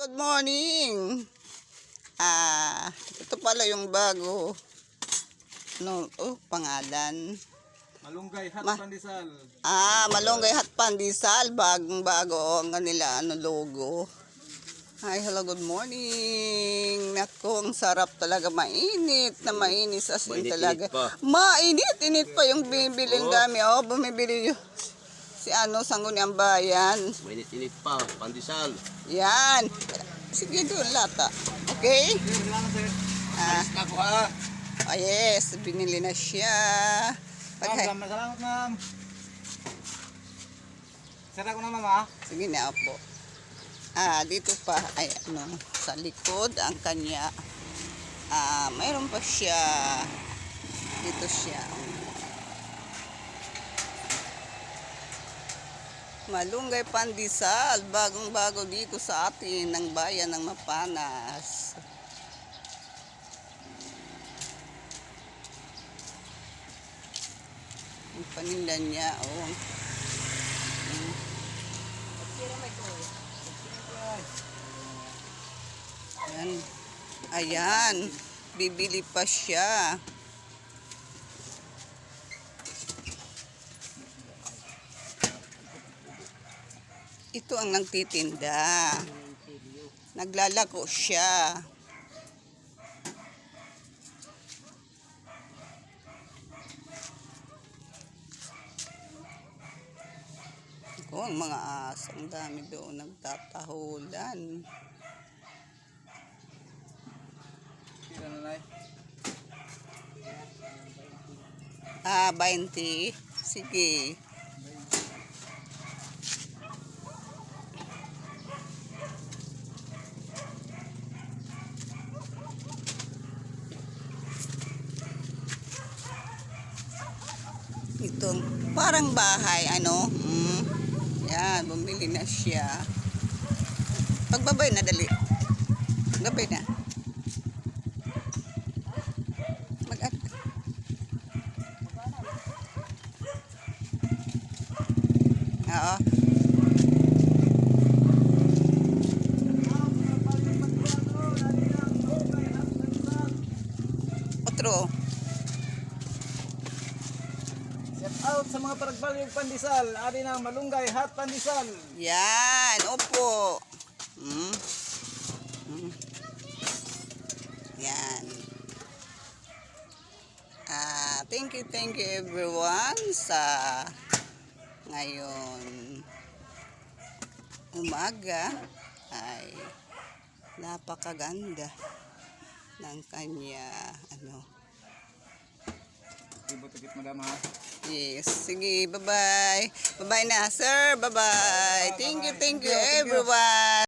Good morning. Ito pala yung bago. Pangalan. Malunggay Hot Pandesal. Malunggay Hot Pandesal. Bagong-bago ang kanila logo. Hi, hello, good morning. Naku, ang sarap talaga. Mainit na mainit as in talaga. Mainit pa yung bibiling dami. Bumibili yun. Si Sangguniang Bayan. Mainit-init pa, pandesal. Yan. Sige doon lata. Okay? Alis na ko ha. Yes, binili na siya. Salamat ma'am. Sara ko na mama. Sige na po. Dito pa ay sa likod ang kanya. Mayroon pa siya. Dito siya. Malunggay Pandesal, bagong-bago dito sa atin ng bayan ng Mapanas. Ang paninda niya, Ayan, bibili pa siya. Ito ang nagtitinda. Naglalako siya. Ang mga aso, ang dami doon nagtatahulan. 20. Sige. Ito, parang bahay, Yan, bumili na siya. Pagbabay na, dali. Gabay na. Mag-at. Oo. Otro. Out sa mga paragbalyog pandesal, ari ng Malunggay Hot Pandesal. Yan, opo. Yan. Thank you everyone sa ngayon umaga ay napakaganda ng kanya Tibot-tibot madam ha. Yes, sige, bye-bye. Bye-bye na, sir. Bye-bye. Thank you everyone.